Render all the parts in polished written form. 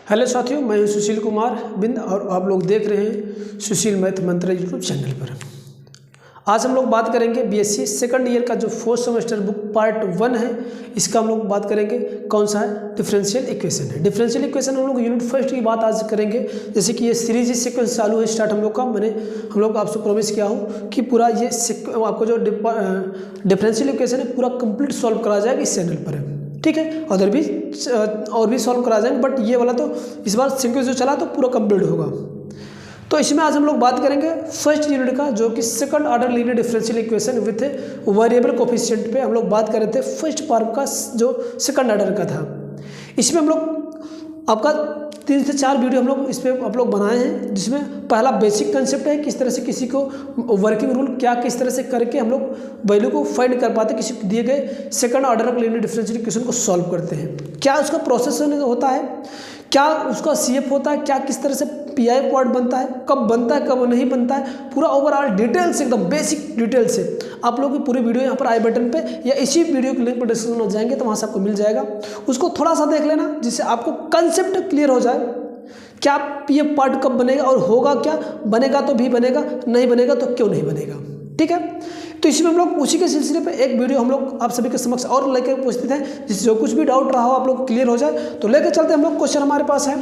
Hello साथियों, मैं हूं सुशील कुमार बिंद और आप लोग देख रहे हैं सुशील मैथ मंत्र यूट्यूब चैनल पर। आज हम लोग बात करेंगे बीएससी सेकंड ईयर का जो फोर्थ सेमेस्टर बुक पार्ट 1 है, इसका हम लोग बात करेंगे कौन सा है, डिफरेंशियल इक्वेशन है। डिफरेंशियल इक्वेशन हम लोग यूनिट फर्स्ट की बात आज करेंगे। जैसे कि ये सीरीज सीक्वेंस चालू है स्टार्ट हम लोग का, हम लोग आपसे प्रॉमिस किया हूँ कि पूरा ये आपको जो डिफरेंशियल इक्वेशन है पूरा कंप्लीट सॉल्व करा जाएगा इस चैनल पर, ठीक है। और भी सॉल्व करा जाएंगे, बट ये वाला तो इस बार सीक्वेंस जो चला तो पूरा कंप्लीट होगा। तो इसमें आज हम लोग बात करेंगे फर्स्ट यूनिट का, जो कि second order linear differential equation with variable coefficient पे हम लोग बात कर रहे थे। फर्स्ट पार्ट का जो सेकंड ऑर्डर का था, इसमें हम लोग आपका 3 से 4 वीडियो हम लोग इस पर आप लोग बनाए हैं, जिसमें पहला बेसिक कंसेप्ट है किस तरह से किसी को वर्किंग रूल क्या किस तरह से करके हम लोग वैल्यू को फाइंड कर पाते, किसी दिए गए सेकंड ऑर्डर का लीनियर डिफरेंशियल इक्वेशन को सॉल्व करते हैं, क्या उसका प्रोसेस होता है, क्या उसका सीएफ होता है, क्या किस तरह से पीआई पार्ट बनता है, कब बनता है कब नहीं बनता है, पूरा ओवरऑल डिटेल से एकदम बेसिक डिटेल से आप लोगों की पूरी वीडियो यहाँ पर आई बटन पे या इसी वीडियो के लिंक पर डिस्क्रिप्शन में जाएंगे तो वहाँ से आपको मिल जाएगा। उसको थोड़ा सा देख लेना जिससे आपको कंसेप्ट क्लियर हो जाए, क्या पीएफ पार्ट कब बनेगा और होगा क्या, बनेगा तो भी बनेगा, नहीं बनेगा तो क्यों नहीं बनेगा, ठीक है। तो इसमें हम लोग उसी के सिलसिले पे एक वीडियो हम लोग आप सभी के समक्ष और लेके पूछते थे, जिससे जो कुछ भी डाउट रहा हो आप लोग क्लियर हो जाए। तो लेके चलते हम लोग, क्वेश्चन हमारे पास है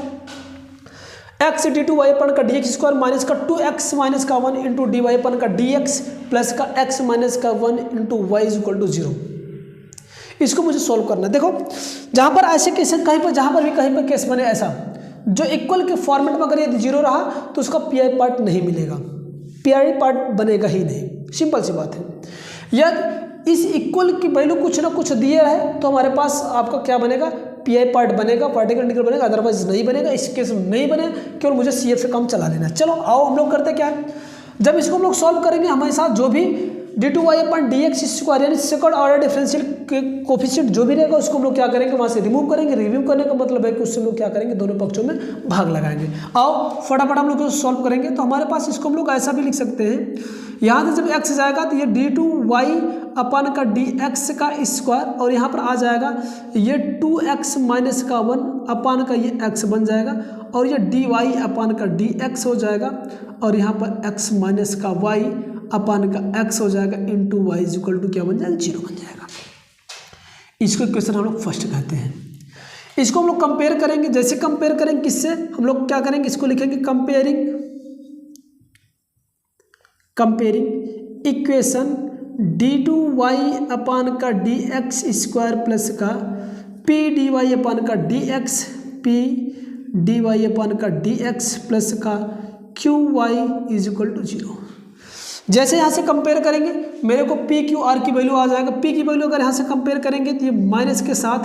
x D two y upon का डी एक्स स्क्वायर माइनस का 2x माइनस का 1 इंटू डी वाई अपन का डी एक्स प्लस का x माइनस का 1 into y is equal to 0। इसको मुझे सोल्व करना है। देखो जहाँ पर ऐसे केस कहीं पर जहाँ पर भी कहीं पर केस बने ऐसा जो इक्वल के फॉर्मेट में अगर ये 0 रहा तो उसका पीआई पार्ट नहीं मिलेगा, पीआई पार्ट बनेगा ही नहीं, सिंपल सी बात है। यदि इस इक्वल की वैल्यू कुछ ना कुछ दिए है तो हमारे पास आपका क्या बनेगा, पीआई पार्ट बनेगा, पार्टिकल इंटीग्रल बनेगा, अदरवाइज नहीं बनेगा। इस केस में नहीं बने, केवल मुझे सीएफ से काम चला लेना। चलो आओ हम लोग करते क्या है, जब इसको हम लोग सॉल्व करेंगे हमारे साथ जो भी d two y upon d x square यानी सेकंड ऑर्डर डिफरेंशियल कोफिशिएंट जो भी रहेगा उसको हम लोग क्या करेंगे, वहाँ से रिमूव करेंगे। रिमूव करने का मतलब है कि उससे हम लोग क्या करेंगे, दोनों पक्षों में भाग लगाएंगे। आओ फटाफट हम लोग सॉल्व करेंगे। तो हमारे पास इसको हम लोग ऐसा भी लिख सकते हैं, यहाँ से जब x जाएगा तो ये डी टू वाई अपन का डी एक्स का स्क्वायर और यहाँ पर आ जाएगा ये 2x माइनस का 1 अपन का ये x बन जाएगा और ये डी वाई अपन का डी एक्स हो जाएगा और यहाँ पर x माइनस का y अपन का x हो जाएगा into y is equal to क्या बन जाएगा, 0 बन जाएगा। इसको इक्वेशन हम लोग फर्स्ट कहते हैं। इसको हम लोग कंपेयर करेंगे, जैसे कंपेयर करेंगे किससे, हम लोग क्या करेंगे, इसको लिखेंगे comparing equation D two Y upon का डी एक्स स्क्वायर प्लस का पी डी वाई अपान का D X P D Y upon का डी एक्स प्लस का Q Y is equal to 0। जैसे यहाँ से कंपेयर करेंगे मेरे को पी क्यू आर की वैल्यू आ जाएगा। पी की वैल्यू अगर यहाँ से कंपेयर करेंगे तो ये माइनस के साथ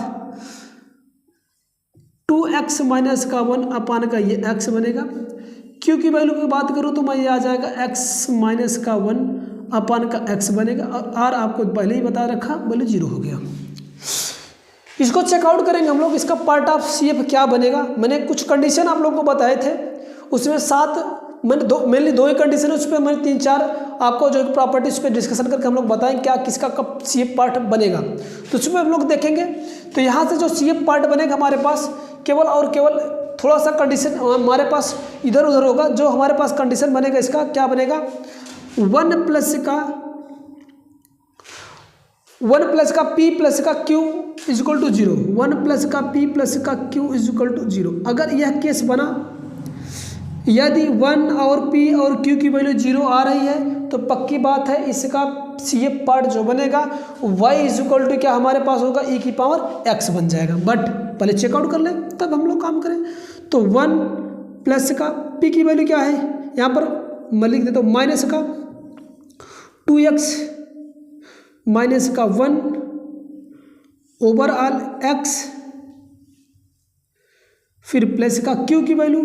2x माइनस का 1 अपान का ये x बनेगा। क्यू की वैल्यू की बात करूँ तो मैं ये आ जाएगा x माइनस का 1 अपान का x बनेगा और r आपको पहले ही बता रखा, बोले 0 हो गया। इसको चेकआउट करेंगे हम लोग, इसका पार्ट ऑफ सीएफ क्या बनेगा। मैंने कुछ कंडीशन आप लोगों को बताए थे, उसमें 7 मैंने मेनली 2 ही कंडीशन है, उस पर मैंने 3-4 आपको जो प्रॉपर्टी उस पर डिस्कशन करके हम लोग बताएं क्या किसका कब सीएफ पार्ट बनेगा। तो उसमें हम लोग देखेंगे तो यहाँ से जो सीएफ पार्ट बनेगा हमारे पास केवल और केवल थोड़ा सा कंडीशन हमारे पास इधर उधर होगा। जो हमारे पास कंडीशन बनेगा इसका क्या बनेगा, 1 प्लस का p प्लस का q is equal to 0, 1 plus का p प्लस का q इज इक्वल टू 0। अगर यह केस बना, यदि 1 और p और q की वैल्यू 0 आ रही है तो पक्की बात है इसका सीएफ पार्ट जो बनेगा y इज इक्वल टू क्या हमारे पास होगा, e की पावर x बन जाएगा। बट पहले चेकआउट कर ले तब हम लोग काम करें। तो 1 प्लस का p की वैल्यू क्या है, यहाँ पर मैं लिख देता हूँ माइनस का 2x माइनस का 1 ओवरऑल x, फिर प्लस का q की वैल्यू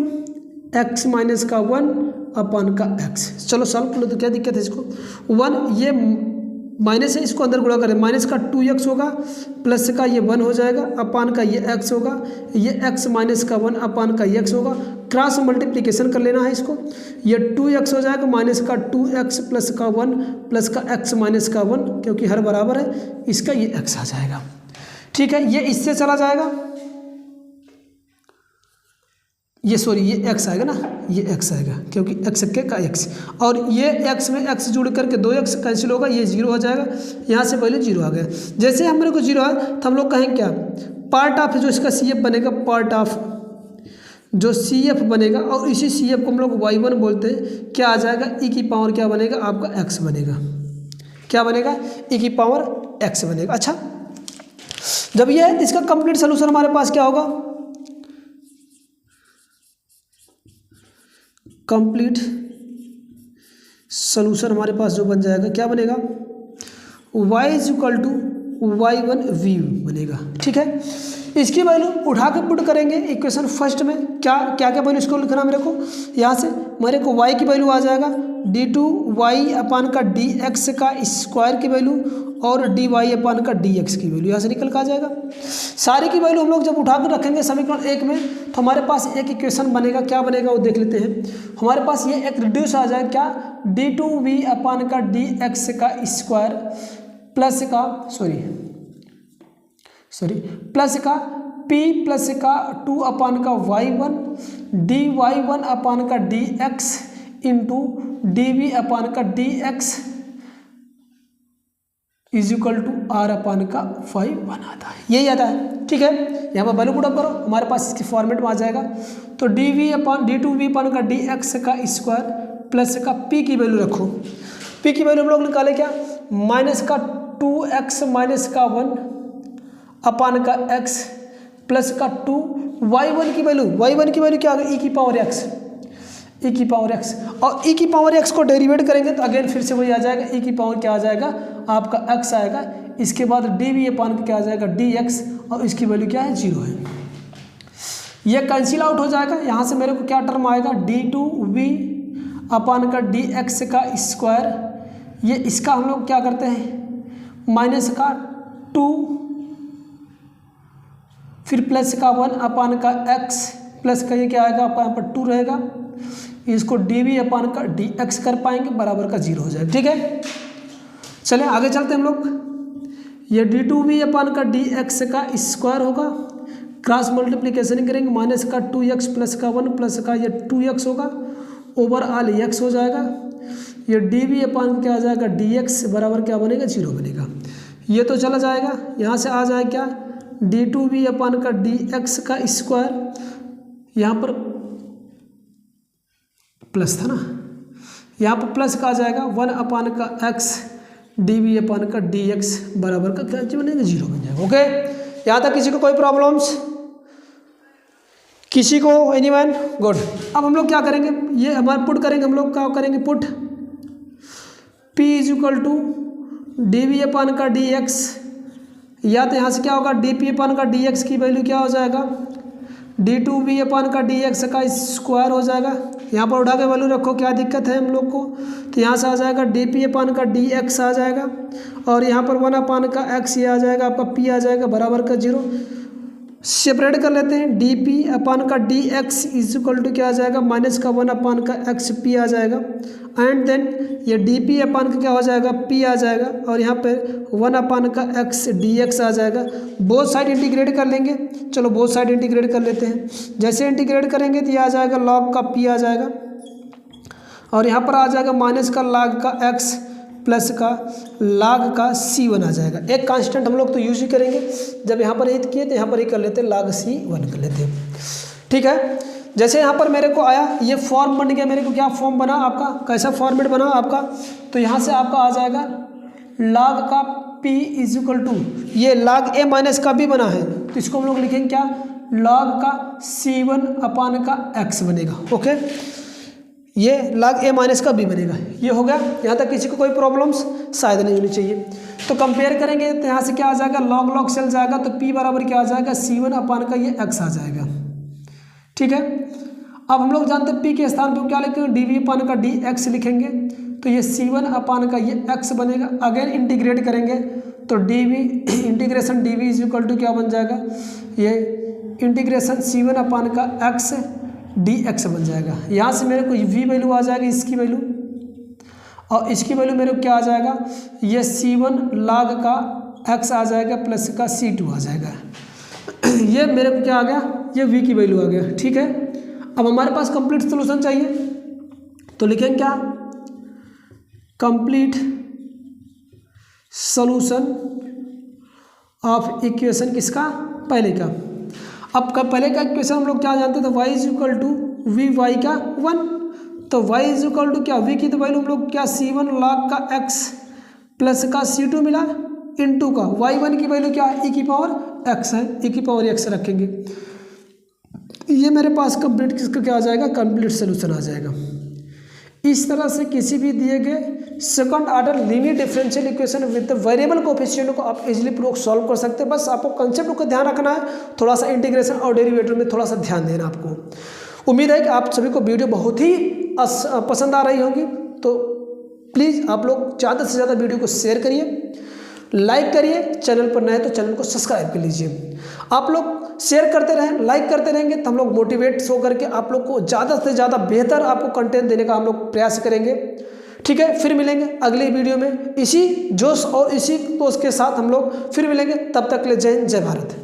x माइनस का 1 अपान का x। चलो सॉल्व कर लो, तो क्या दिक्कत है इसको, 1 ये माइनस है इसको अंदर गुणा करें, माइनस का 2x होगा प्लस का ये 1 हो जाएगा अपान का ये x होगा, ये x माइनस का 1 अपान का ये x होगा। क्रॉस मल्टीप्लिकेशन कर लेना है इसको, ये 2x हो जाएगा माइनस का 2x प्लस का 1 प्लस का x माइनस का 1, क्योंकि हर बराबर है इसका ये x आ जाएगा। ठीक है, ये इससे चला जाएगा ये सॉरी ये x आएगा ना, ये x आएगा क्योंकि x का x, और ये x में x जुड़ करके 2x कैंसिल होगा, ये 0 हो जाएगा, यहाँ से पहले 0 आ गया। जैसे हम मेरे को 0 है तो हम लोग कहेंगे क्या, पार्ट ऑफ जो इसका CF बनेगा, पार्ट ऑफ जो CF बनेगा, और इसी CF को हम लोग y1 बोलते हैं, क्या आ जाएगा e की पावर क्या बनेगा आपका x बनेगा, क्या बनेगा e की पावर x बनेगा। अच्छा जब ये है इसका कंप्लीट सोल्यूशन हमारे पास क्या होगा, कंप्लीट सोल्यूशन हमारे पास जो बन जाएगा क्या बनेगा, y = y1v बनेगा। ठीक है, इसकी वैल्यू उठा के पुट करेंगे इक्वेशन फर्स्ट में, क्या क्या क्या वैल्यू इसको लिखना मेरे को, यहाँ से मेरे को y की वैल्यू आ जाएगा d2y/dx का स्क्वायर की वैल्यू और dy/dx की वैल्यू यहाँ से निकल कर आ जाएगा। सारी की वैल्यू हम लोग जब उठा कर रखेंगे समीकरण 1 में तो हमारे पास एक इक्वेशन बनेगा, क्या बनेगा वो देख लेते हैं। हमारे पास ये एक रिड्यूस आ जाएगा, क्या d2v/dx का स्क्वायर प्लस का प्लस का p प्लस का 2/y1 dy1/dx into dv/dx r/5 बनाता है, यही आता है। ठीक है, यहाँ पर वैल्यू पुट अप करो, हमारे पास इसके फॉर्मेट में आ जाएगा। तो d2v/dx का स्क्वायर प्लस का p की वैल्यू रखो, p की वैल्यू हम लोग निकाले क्या, माइनस का 2x माइनस का 1/x प्लस का 2 y1 की वैल्यू क्या आ गई e की पावर x, और e की पावर x को डेरिवेट करेंगे तो अगेन फिर से वही आ जाएगा, e की पावर क्या आ जाएगा आपका x आएगा, इसके बाद dv/, क्या आ जाएगा dx, और इसकी वैल्यू क्या है 0 है। ये कैंसिल आउट हो जाएगा, यहाँ से मेरे को क्या टर्म आएगा d2v/dx का स्क्वायर, ये इसका हम लोग क्या करते हैं माइनस का 2 फिर प्लस का 1/x प्लस का ये क्या आएगा आपका यहाँ पर 2 रहेगा, इसको dv/dx कर पाएंगे बराबर का 0 हो जाएगा। ठीक है, चलें आगे चलते हैं हम लोग। ये d2v/dx का स्क्वायर होगा, क्रॉस मल्टीप्लिकेशन करेंगे, माइनस का 2x प्लस का 1 प्लस का ये 2x होगा, ओवरऑल x हो जाएगा। ये dv/ क्या आ जाएगा dx बराबर क्या बनेगा 0 बनेगा। ये तो चला जाएगा, यहाँ से आ जाएगा क्या d2v/dx का स्क्वायर, यहाँ पर प्लस था ना, यहाँ पर प्लस का आ जाएगा 1/x dv/dx बराबर का क्या बनेगा 0 बन जाएगा। ओके, यहाँ तक किसी को कोई प्रॉब्लम्स, किसी को एनीवन, गुड। अब हम लोग क्या करेंगे, ये हमारे पुट करेंगे, हम लोग क्या करेंगे पुट p = dv/dx, या तो यहाँ से क्या होगा dp/dx की वैल्यू क्या हो जाएगा d2v/dx का स्क्वायर हो जाएगा। यहाँ पर उठा के वैल्यू रखो, क्या दिक्कत है हम लोग को, तो यहाँ से आ जाएगा dp/dx आ जाएगा, और यहाँ पर 1/x ये आ जाएगा आपका p आ जाएगा बराबर का 0। सेपरेट कर लेते हैं, dp/dx = क्या आ जाएगा माइनस का 1/x p आ जाएगा, एंड देन ये dp/ क्या हो जाएगा p आ जाएगा, और यहाँ पे 1/x dx आ जाएगा। बोथ साइड इंटीग्रेट कर लेंगे, चलो बोथ साइड इंटीग्रेट कर लेते हैं। जैसे इंटीग्रेट करेंगे तो ये आ जाएगा log का p आ जाएगा, और यहाँ पर आ जाएगा माइनस का log का x प्लस का log का c1 आ जाएगा। एक कांस्टेंट हम लोग तो यूज ही करेंगे, जब यहाँ पर हिट किए तो यहाँ पर ही कर लेते हैं log c1 कर लेते हैं। ठीक है, जैसे यहाँ पर मेरे को आया, ये फॉर्म बन गया, मेरे को क्या फॉर्म बना आपका, कैसा फॉर्मेट बना आपका, तो यहाँ से आपका आ जाएगा log का p = ये log a माइनस का b बना है, तो इसको हम लोग लिखेंगे क्या log का c1/x बनेगा। ओके, ये log a माइनस का b बनेगा, ये हो गया। यहाँ तक किसी को कोई प्रॉब्लम्स शायद नहीं होनी चाहिए। तो कंपेयर करेंगे तो यहाँ से क्या आ जाएगा log चल जाएगा, तो p बराबर क्या आ जाएगा c1/का ये x आ जाएगा। ठीक है, अब हम लोग जानते हैं p के स्थान पर क्या लिखेंगे dv/dx लिखेंगे, तो ये c1/का ये x बनेगा। अगेन इंटीग्रेट करेंगे तो इंटीग्रेशन dv = क्या बन जाएगा, ये इंटीग्रेशन c1/का x dx बन जाएगा। यहाँ से मेरे को v वैल्यू आ जाएगी, इसकी वैल्यू, और इसकी वैल्यू मेरे को क्या आ जाएगा, ये c1 log का x आ जाएगा प्लस का c2 आ जाएगा। ये मेरे को क्या आ गया, ये v की वैल्यू आ गया। ठीक है, अब हमारे पास कंप्लीट सोल्यूशन चाहिए, तो लिखेंगे क्या, कंप्लीट सोल्यूशन ऑफ इक्वेशन किसका, पहले का। अब का पहले का इक्वेशन हम लोग क्या जानते थे, y is equal to v y का 1, तो y इज इक्वल टू क्या, v की तो वैल्यू हम लोग क्या c1 log का x प्लस का c2 मिला इनटू का y1 की वैल्यू क्या e की पावर x है, e की पावर x रखेंगे। ये मेरे पास कंप्लीट किसका क्या आ जाएगा, कंप्लीट सोल्यूशन आ जाएगा। इस तरह से किसी भी दिए गए second order linear differential equation with variable coefficient को आप इजीली प्रूफ सॉल्व कर सकते हैं। बस आपको कंसेप्ट को ध्यान रखना है, थोड़ा सा इंटीग्रेशन और डेरिवेटिव में थोड़ा सा ध्यान देना आपको। उम्मीद है कि आप सभी को वीडियो बहुत ही पसंद आ रही होगी, तो प्लीज़ आप लोग ज़्यादा से ज़्यादा वीडियो को शेयर करिए, लाइक करिए, चैनल पर नए तो चैनल को सब्सक्राइब कर लीजिए। आप लोग शेयर करते रहें, लाइक करते रहेंगे तो हम लोग मोटिवेट हो करके आप लोग को ज़्यादा से ज़्यादा बेहतर आपको कंटेंट देने का हम लोग प्रयास करेंगे। ठीक है, फिर मिलेंगे अगली वीडियो में इसी जोश और इसी पोस्ट के साथ हम लोग फिर मिलेंगे। तब तक के लिए जय हिंद, जय भारत।